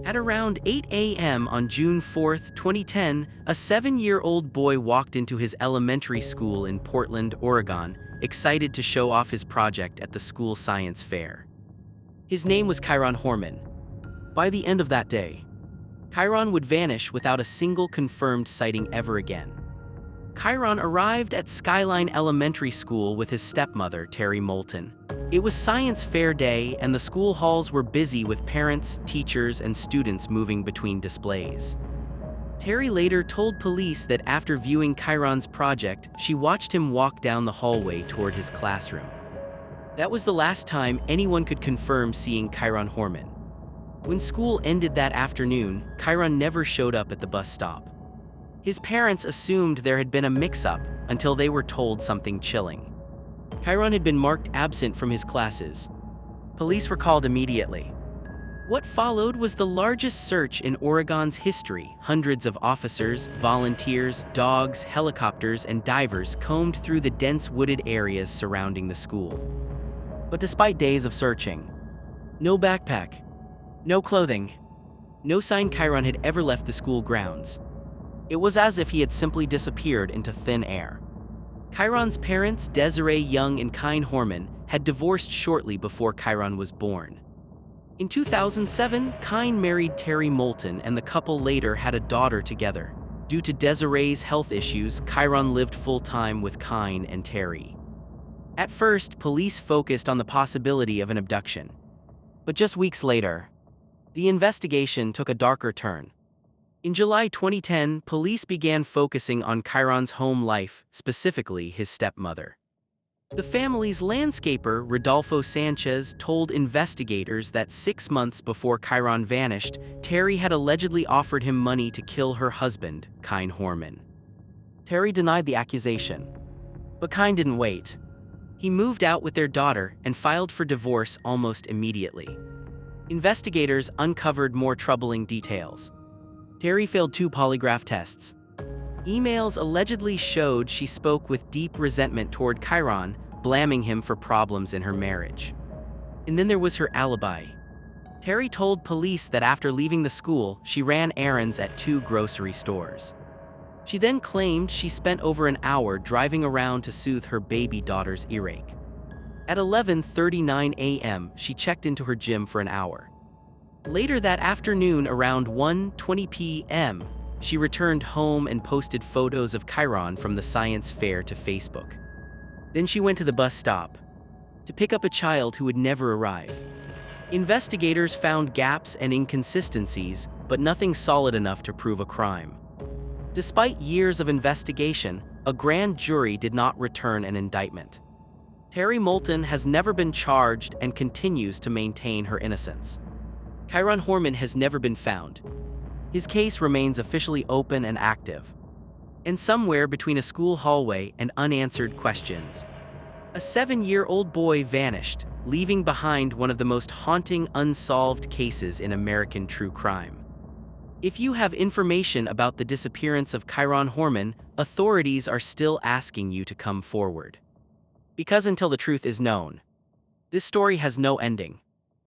At around 8 a.m. on June 4, 2010, a 7-year-old boy walked into his elementary school in Portland, Oregon, excited to show off his project at the school science fair. His name was Kyron Horman. By the end of that day, Kyron would vanish without a single confirmed sighting ever again. Kyron arrived at Skyline Elementary School with his stepmother, Terry Moulton. It was science fair day, and the school halls were busy with parents, teachers, and students moving between displays. Terry later told police that after viewing Kyron's project, she watched him walk down the hallway toward his classroom. That was the last time anyone could confirm seeing Kyron Horman. When school ended that afternoon, Kyron never showed up at the bus stop. His parents assumed there had been a mix-up until they were told something chilling. Kyron had been marked absent from his classes. Police were called immediately. What followed was the largest search in Oregon's history. Hundreds of officers, volunteers, dogs, helicopters, and divers combed through the dense wooded areas surrounding the school. But despite days of searching, no backpack, no clothing, no sign Kyron had ever left the school grounds. It was as if he had simply disappeared into thin air. Kyron's parents, Desiree Young and Kyron Horman, had divorced shortly before Kyron was born. In 2007, Kyron married Terry Moulton, and the couple later had a daughter together. Due to Desiree's health issues, Kyron lived full-time with Kyron and Terry. At first, police focused on the possibility of an abduction. But just weeks later, the investigation took a darker turn. In July 2010, police began focusing on Kyron's home life, specifically his stepmother. The family's landscaper, Rodolfo Sanchez, told investigators that 6 months before Kyron vanished, Terry had allegedly offered him money to kill her husband, Kyron Horman. Terry denied the accusation. But Kyron didn't wait. He moved out with their daughter and filed for divorce almost immediately. Investigators uncovered more troubling details. Terry failed 2 polygraph tests. Emails allegedly showed she spoke with deep resentment toward Kyron, blaming him for problems in her marriage. And then there was her alibi. Terry told police that after leaving the school, she ran errands at 2 grocery stores. She then claimed she spent over an hour driving around to soothe her baby daughter's earache. At 11:39 a.m., she checked into her gym for an hour. Later that afternoon, around 1:20 p.m., she returned home and posted photos of Kyron from the science fair to Facebook. Then she went to the bus stop to pick up a child who would never arrive. Investigators found gaps and inconsistencies, but nothing solid enough to prove a crime. Despite years of investigation, a grand jury did not return an indictment. Terry Moulton has never been charged and continues to maintain her innocence. Kyron Horman has never been found. His case remains officially open and active. And somewhere between a school hallway and unanswered questions, a 7-year-old boy vanished, leaving behind one of the most haunting unsolved cases in American true crime. If you have information about the disappearance of Kyron Horman, authorities are still asking you to come forward. Because until the truth is known, this story has no ending.